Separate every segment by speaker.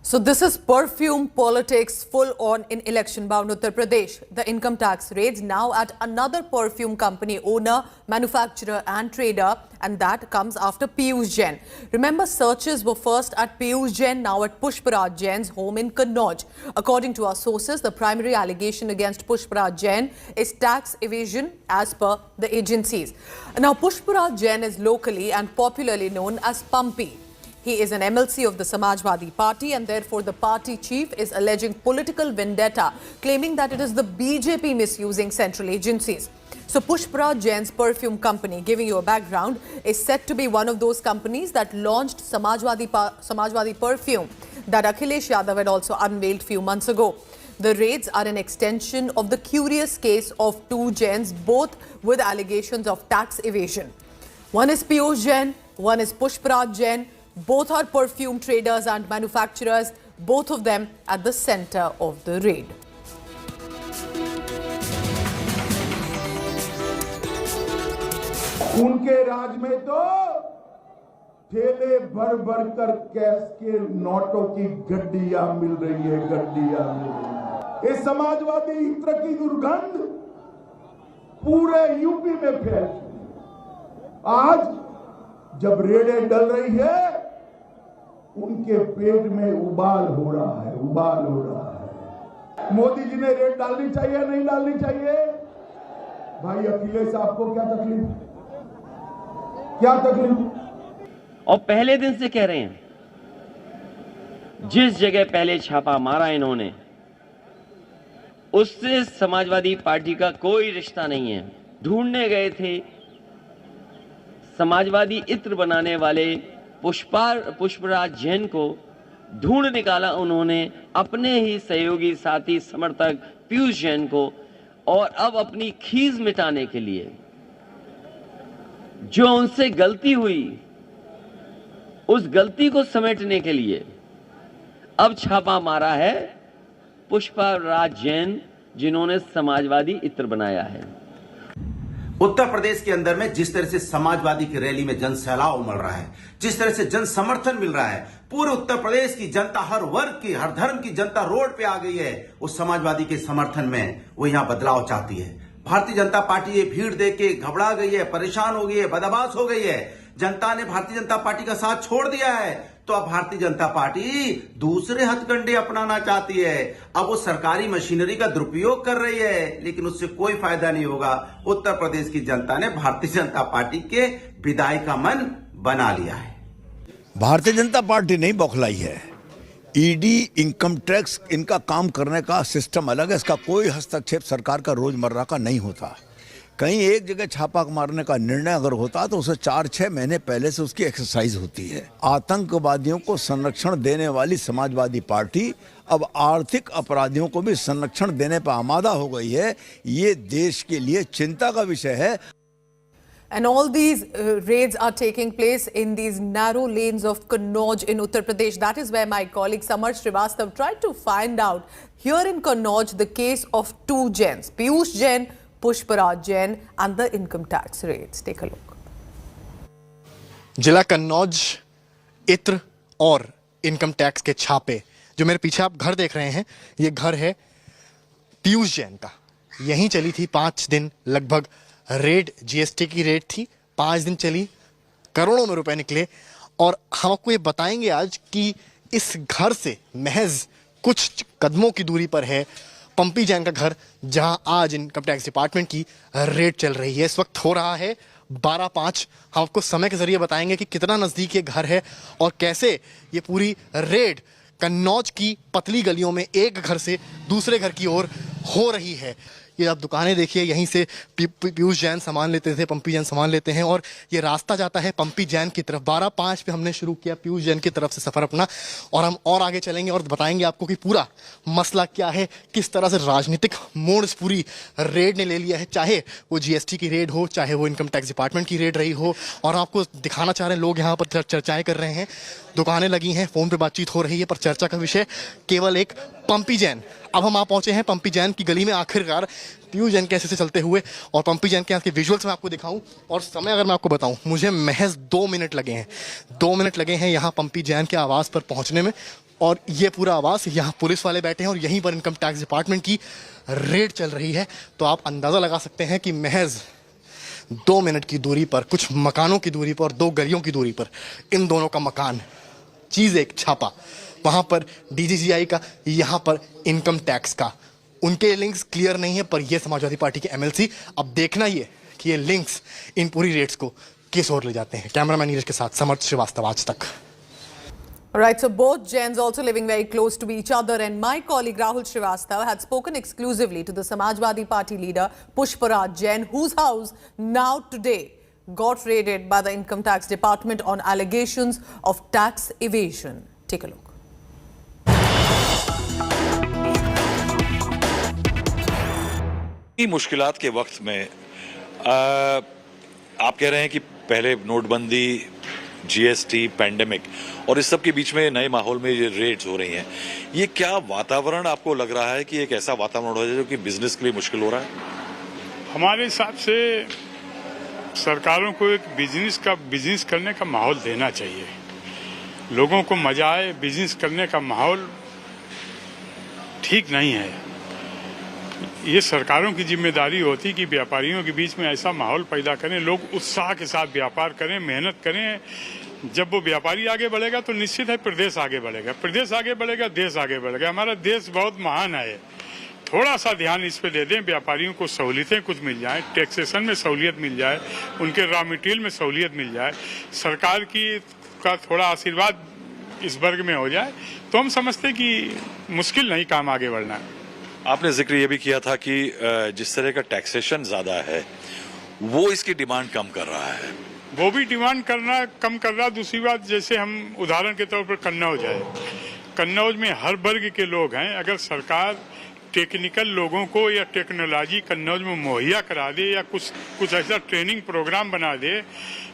Speaker 1: So this is perfume politics full on in election-bound Uttar Pradesh. The income tax raids now at another perfume company owner, manufacturer and trader, and that comes after Piyush Jain. Remember, searches were first at Piyush Jain, now at Pushparaj Jain's home in Kannauj. According to our sources, the primary allegation against Pushparaj Jain is tax evasion as per the agencies. Now, Pushparaj Jain is locally and popularly known as Pumpy. He is an MLC of the Samajwadi party and therefore the party chief is alleging political vendetta, claiming that it is the BJP misusing central agencies. So Pushparaj Jain's perfume company, giving you a background, is said to be one of those companies that launched Samajwadi perfume that Akhilesh Yadav had also unveiled few months ago. The raids are an extension of the curious case of two Jains, both with allegations of tax evasion. One is Piyush Jain, one is Pushparaj Jain. Both are perfume traders and manufacturers, both of them at the center of the raid.
Speaker 2: उनके राज में तो ठेले भर भर कर cash के नोटों की गड्डियां मिल रही है, गड्डियां मिल रही है। इस समाजवादी इत्र की दुर्गंध पूरे यूपी में फैल चुकी। आज जब रेडें डल रही है, उनके पेट में उबाल हो रहा है, उबाल हो रहा है। मोदी जी ने रेड डालनी चाहिए, नहीं डालनी चाहिए? भाई अखिलेश साहब को क्या तकलीफ, क्या तकलीफ?
Speaker 3: और पहले दिन से कह रहे हैं, जिस जगह पहले छापा मारा इन्होंने, उससे समाजवादी पार्टी का कोई रिश्ता नहीं है। ढूंढने गए थे समाजवादी इत्र बनाने वाले पुष्पराज जैन को, ढूंढ निकाला उन्होंने अपने ही सहयोगी साथी समर्थक पीयूष जैन को, और अब अपनी खीज मिटाने के लिए जो उनसे गलती हुई, उस गलती को समेटने के लिए अब छापा मारा है पुष्पराज जैन, जिन्होंने समाजवादी इत्र बनाया है।
Speaker 4: उत्तर प्रदेश के अंदर में जिस तरह से समाजवादी की रैली में जन सैलाब उमड़ रहा है, जिस तरह से जन समर्थन मिल रहा है, पूरे उत्तर प्रदेश की जनता, हर वर्ग की, हर धर्म की जनता रोड पे आ गई है उस समाजवादी के समर्थन में। वो यहां बदलाव चाहती है। भारतीय जनता पार्टी ये भीड़ देख के घबरा गई है, परेशान हो गई है, बदमाश हो गई है। जनता ने भारतीय जनता पार्टी का साथ छोड़ दिया है, तो अब भारतीय जनता पार्टी दूसरे हथकंडे अपनाना चाहती है। अब वो सरकारी मशीनरी का दुरुपयोग कर रही है, लेकिन उससे कोई फायदा नहीं होगा। उत्तर प्रदेश की जनता ने भारतीय जनता पार्टी के विदाई का मन बना लिया है।
Speaker 5: भारतीय जनता पार्टी नहीं बौखलाई है। ईडी, इनकम टैक्स, इनका काम करने का सिस्टम अलग है। इसका कोई हस्तक्षेप सरकार का रोजमर्रा का नहीं होता। कहीं एक जगह छापा मारने का निर्णय अगर होता तो उसे 4-6 महीने पहले से उसकी एक्सरसाइज होती है। आतंकवादियों को संरक्षण देने वाली समाजवादी पार्टी अब आर्थिक अपराधियों को भी संरक्षण देने पर आमादा हो गई है। ये देश के लिए चिंता का विषय है।
Speaker 1: And all these raids are taking place in these narrow lanes of Kannauj in Uttar Pradesh. That is where my colleague Samar Srivastav tried to find out here in Kannauj the case of two Jains, Piyush Jain, Pushparaj Jain, and the income tax raids. Take a look.
Speaker 6: जिला कन्नौज, इत्र और income tax के छापे। जो मेरे पीछे आप घर देख रहे हैं, ये घर है पीयूष जैन का। यहीं चली थी 5 दिन लगभग रेड, जीएसटी की रेड थी। 5 दिन चली, करोड़ों में रुपए निकले। और हम आपको ये बताएंगे आज कि इस घर से महज कुछ कदमों की दूरी पर है पंपी जैन का घर, जहां आज इनकम टैक्स डिपार्टमेंट की रेड चल रही है। इस वक्त हो रहा है 12:05। हम आपको समय के जरिए बताएंगे कि कितना नजदीक ये घर है और कैसे ये पूरी रेड कन्नौज की पतली गलियों में एक घर से दूसरे घर की ओर हो रही है। ये आप दुकानें देखिए, यहीं से पीयूष जैन सामान लेते थे, पंपी जैन सामान लेते हैं, और ये रास्ता जाता है पंपी जैन की तरफ। 12:05 पे हमने शुरू किया पीयूष जैन की तरफ से सफर अपना, और हम और आगे चलेंगे और बताएंगे आपको कि पूरा मसला क्या है, किस तरह से राजनीतिक मोड़ इस पूरी रेड ने ले लिया है। चाहे वो जीएसटी की रेड हो, चाहे वो इनकम टैक्स डिपार्टमेंट की रेड रही हो। और आपको दिखाना चाह रहे हैं, लोग यहाँ पर चर्चाएं कर रहे हैं, दुकानें लगी हैं, फोन पर बातचीत हो रही है, पर चर्चा का विषय केवल एक पंपी जैन। अब हम आ पहुंचे हैं पंपी जैन की गली में। आखिरकार पीयूष जैन कैसे से चलते हुए, और पंपी जैन के यहाँ के विजुअल्स मैं आपको दिखाऊं, और समय अगर मैं आपको बताऊं, मुझे महज 2 मिनट लगे हैं। 2 मिनट लगे हैं यहाँ पंपी जैन के आवास पर पहुंचने में। और ये पूरा आवास, यहाँ पुलिस वाले बैठे हैं और यहीं पर इनकम टैक्स डिपार्टमेंट की रेड चल रही है। तो आप अंदाज़ा लगा सकते हैं कि महज 2 मिनट की दूरी पर, कुछ मकानों की दूरी पर और 2 गलियों की दूरी पर इन दोनों का मकान, चीज़ एक छापा, वहाँ पर DGGI का, यहाँ पर इनकम टैक्स का। उनके लिंक्स क्लियर नहीं है, पर ये समाजवादी पार्टी के MLC, अब देखना ये कि ये लिंक्स इन पूरी रेट्स को किस ओर ले जाते हैं। कैमरामैन नीरज के साथ समर्थ श्रीवास्तव, आज तक।
Speaker 1: Right, so both Jains also living very close to each other, and my colleague Rahul Srivastav had spoken exclusively to the Samajwadi Party leader Pushparaj Jain, whose house now today got raided by the Income Tax Department on allegations of tax evasion. Take a look.
Speaker 7: मुश्किलात के वक्त में आप कह रहे हैं कि पहले नोटबंदी, GST, पैंडेमिक और इस सब के बीच में नए माहौल में ये रेड्स हो रही हैं, ये क्या वातावरण आपको लग रहा है कि एक ऐसा वातावरण हो जाए जो कि बिजनेस के लिए मुश्किल हो रहा है?
Speaker 8: हमारे हिसाब से सरकारों को एक बिजनेस करने का माहौल देना चाहिए। लोगों को मजा आए, बिजनेस करने का माहौल ठीक नहीं है। ये सरकारों की जिम्मेदारी होती कि व्यापारियों के बीच में ऐसा माहौल पैदा करें, लोग उत्साह के साथ व्यापार करें, मेहनत करें। जब वो व्यापारी आगे बढ़ेगा तो निश्चित है प्रदेश आगे बढ़ेगा, प्रदेश आगे बढ़ेगा, देश आगे बढ़ेगा। हमारा देश बहुत महान है। थोड़ा सा ध्यान इस पे दे दें, व्यापारियों को सहूलियतें कुछ मिल जाएं, टैक्सेशन में सहूलियत मिल जाए, उनके रॉ मटेरियल में सहूलियत मिल जाए, सरकार का थोड़ा आशीर्वाद इस वर्ग में हो जाए, तो हम समझते कि मुश्किल नहीं काम आगे बढ़ना है।
Speaker 7: आपने जिक्र ये भी किया था कि जिस तरह का टैक्सेशन ज्यादा है वो इसकी डिमांड कम कर रहा है।
Speaker 8: वो भी डिमांड कम कर रहा। दूसरी बात, जैसे हम उदाहरण के तौर पर कन्नौज है, कन्नौज में हर वर्ग के लोग हैं। अगर सरकार टेक्निकल लोगों को या टेक्नोलॉजी कन्नौज में मुहैया करा दे या कुछ ऐसा ट्रेनिंग प्रोग्राम बना दे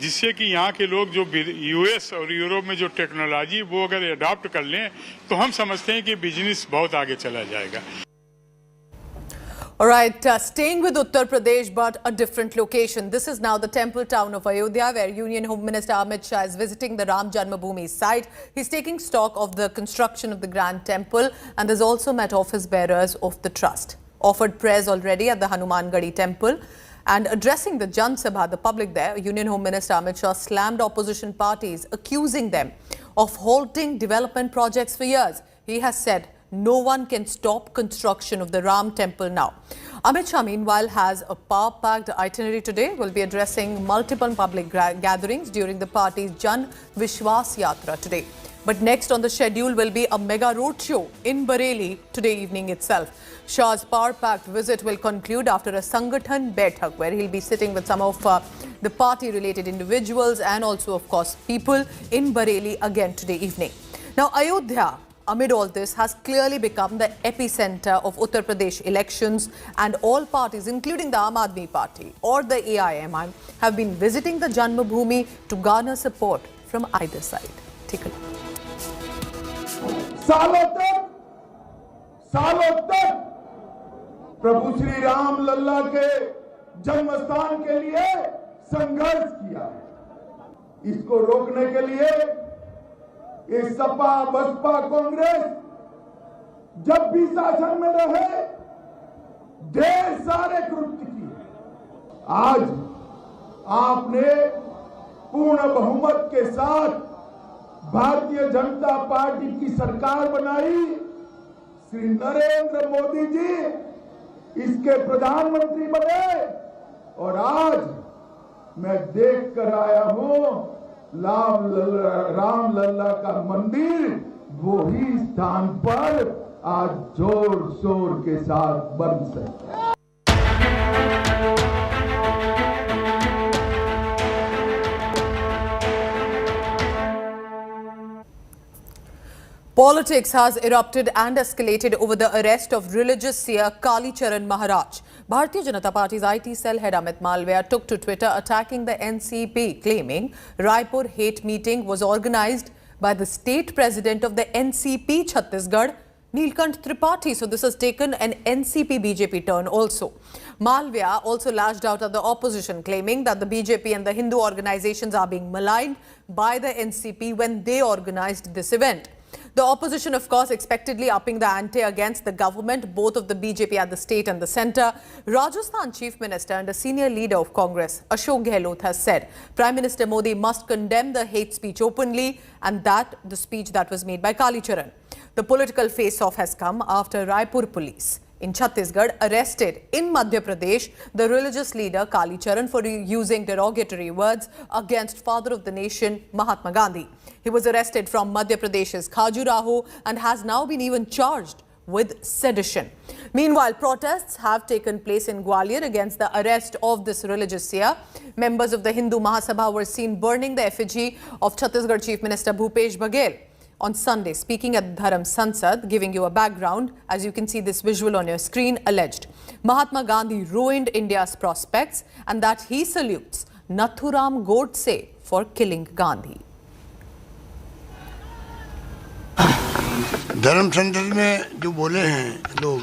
Speaker 8: जिससे कि यहाँ के लोग जो US और यूरोप में जो टेक्नोलॉजी वो अगर अडॉप्ट कर लें, तो हम समझते हैं कि बिजनेस बहुत आगे चला जाएगा।
Speaker 1: All right, staying with Uttar Pradesh but a different location. This is now the temple town of Ayodhya, where Union Home Minister Amit Shah is visiting the Ram Janmabhoomi site. He's taking stock of the construction of the Grand Temple and has also met office bearers of the trust. Offered prayers already at the Hanumangadi Temple. And addressing the Jan Sabha, the public there, Union Home Minister Amit Shah slammed opposition parties, accusing them of halting development projects for years. He has said, no one can stop construction of the Ram temple now. Amit Shah, meanwhile, has a power-packed itinerary today. Will be addressing multiple public gatherings during the party's Jan Vishwas Yatra today. But next on the schedule will be a mega roadshow in Bareilly today evening itself. Shah's power-packed visit will conclude after a Sangathan Baitak, where he'll be sitting with some of the party-related individuals and also, of course, people in Bareilly again today evening. Now, Ayodhya, amid all this, has clearly become the epicenter of Uttar Pradesh elections, and all parties, including the Aam Aadmi Party or the AIM, have been visiting the Janmabhoomi to garner support from either side. Take a look.
Speaker 2: सालों तक प्रभु श्री राम लल्ला के जन्म स्थान के लिए संघर्ष किया है। इसको रोकने के लिए ये सपा, बसपा, कांग्रेस जब भी शासन में रहे ढेर सारे कृत्य किए। आज आपने पूर्ण बहुमत के साथ भारतीय जनता पार्टी की सरकार बनाई। श्री नरेंद्र मोदी जी इसके प्रधानमंत्री बने और आज मैं देख कर आया हूं राम लल्ला का मंदिर वही स्थान पर आज जोर शोर के साथ बन सकता है।
Speaker 1: Politics has erupted and escalated over the arrest of religious seer Kalicharan Maharaj. Bharatiya Janata Party's IT cell head Amit Malviya took to Twitter attacking the NCP, claiming Raipur hate meeting was organized by the state president of the NCP Chhattisgarh, Neelkant Tripathi. So this has taken an NCP BJP turn also. Malviya also lashed out at the opposition, claiming that the BJP and the Hindu organizations are being maligned by the NCP when they organized this event. The opposition, of course, expectedly upping the ante against the government, both of the BJP at the state and the centre. Rajasthan Chief Minister and a senior leader of Congress, Ashok Gehlot, has said Prime Minister Modi must condemn the hate speech openly, and that the speech that was made by Kalicharan. The political face-off has come after Raipur police in Chhattisgarh arrested in Madhya Pradesh the religious leader Kalicharan for using derogatory words against father of the nation Mahatma Gandhi. He was arrested from Madhya Pradesh's Khajuraho and has now been even charged with sedition. Meanwhile, protests have taken place in Gwalior against the arrest of this religious seer. Members of the Hindu Mahasabha were seen burning the effigy of Chhattisgarh Chief Minister Bhupesh Baghel on Sunday. Speaking at Dharam Sansad, giving you a background, as you can see this visual on your screen, alleged Mahatma Gandhi ruined India's prospects and that he salutes Nathuram Godse for killing Gandhi.
Speaker 9: धर्म संसद में जो बोले हैं लोग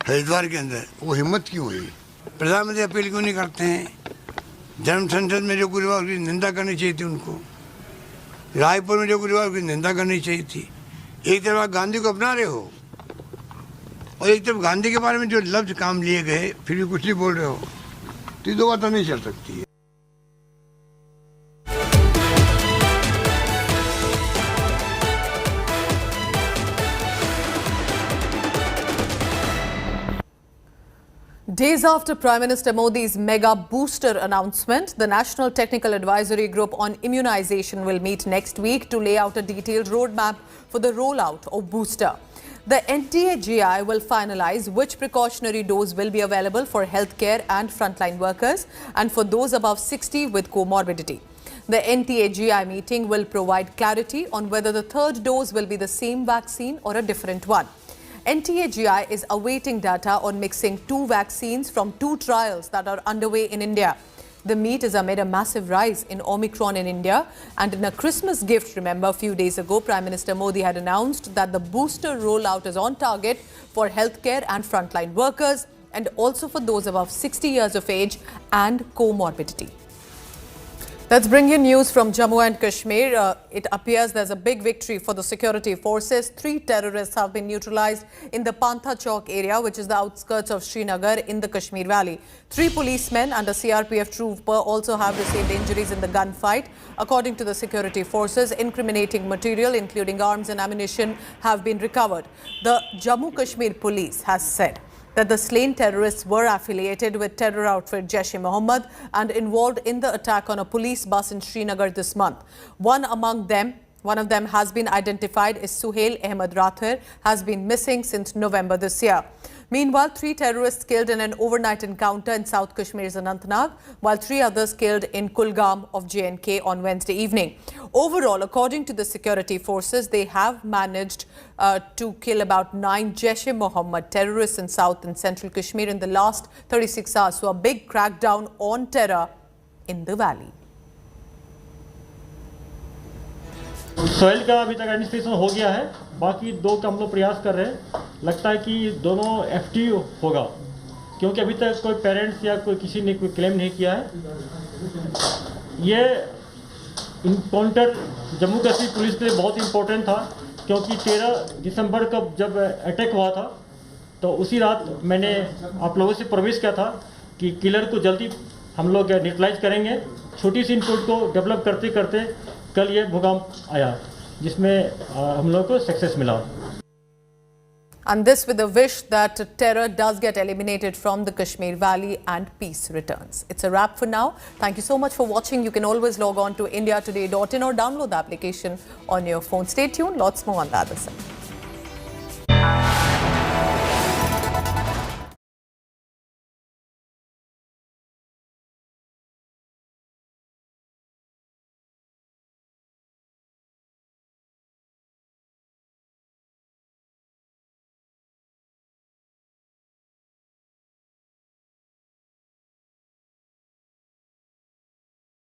Speaker 9: हरिद्वार के अंदर, वो हिम्मत क्यों हुई? प्रधानमंत्री अपील क्यों नहीं करते हैं? धर्म संसद में जो गुरुवार की निंदा करनी चाहिए थी उनको, रायपुर में जो गुरुवार की निंदा करनी चाहिए थी। एक तरफ आप गांधी को अपना रहे हो और एक तरफ गांधी के बारे में जो लफ्ज काम लिए गए फिर भी कुछ नहीं बोल रहे हो, तो ये दो बातें नहीं चल सकती है।
Speaker 1: Days after Prime Minister Modi's mega booster announcement, the National Technical Advisory Group on Immunization will meet next week to lay out a detailed roadmap for the rollout of booster. The NTAGI will finalize which precautionary dose will be available for healthcare and frontline workers and for those above 60 with comorbidity. The NTAGI meeting will provide clarity on whether the third dose will be the same vaccine or a different one. NTAGI is awaiting data on mixing two vaccines from two trials that are underway in India. The meet is amid a massive rise in Omicron in India, and in a Christmas gift, remember, a few days ago, Prime Minister Modi had announced that the booster rollout is on target for healthcare and frontline workers and also for those above 60 years of age and comorbidity. Let's bring you news from Jammu and Kashmir. It appears there's a big victory for the security forces. 3 terrorists have been neutralized in the Pantha Chowk area, which is the outskirts of Srinagar in the Kashmir Valley. 3 policemen and a CRPF trooper also have received injuries in the gunfight. According to the security forces, incriminating material, including arms and ammunition, have been recovered. The Jammu Kashmir police has said that the slain terrorists were affiliated with terror outfit Jaish-e-Mohammed and involved in the attack on a police bus in Srinagar this month. One of them has been identified as Suhail Ahmed Rathir, has been missing since November this year. Meanwhile, 3 terrorists killed in an overnight encounter in South Kashmir's Anantnag, while 3 others killed in Kulgam of J&K on Wednesday evening. Overall, according to the security forces, they have managed to kill about 9 Jaish-e-Mohammed terrorists in South and Central Kashmir in the last 36 hours. So a big crackdown on terror in the valley.
Speaker 10: Sohail का अभी तक identification हो गया है, बाकी 2 का हम लोग प्रयास कर रहे हैं। लगता है कि दोनों एफटी होगा, क्योंकि अभी तक कोई पेरेंट्स या कोई किसी ने कोई क्लेम नहीं किया है। ये इनकाउंटर जम्मू कश्मीर पुलिस के लिए बहुत इंपॉर्टेंट था, क्योंकि 13 दिसंबर को जब अटैक हुआ था तो उसी रात मैंने आप लोगों से प्रवेश किया था कि किलर को जल्दी हम लोग न्यूट्रलाइज करेंगे। छोटी सी इनपुट को डेवलप करते करते कल ये भूकंप आया, जिसमें हम लोग को सक्सेस मिला।
Speaker 1: And this with a wish that terror does get eliminated from the Kashmir Valley and peace returns. It's a wrap for now. Thank you so much for watching. You can always log on to indiatoday.in or download the application on your phone. Stay tuned. Lots more on the other side.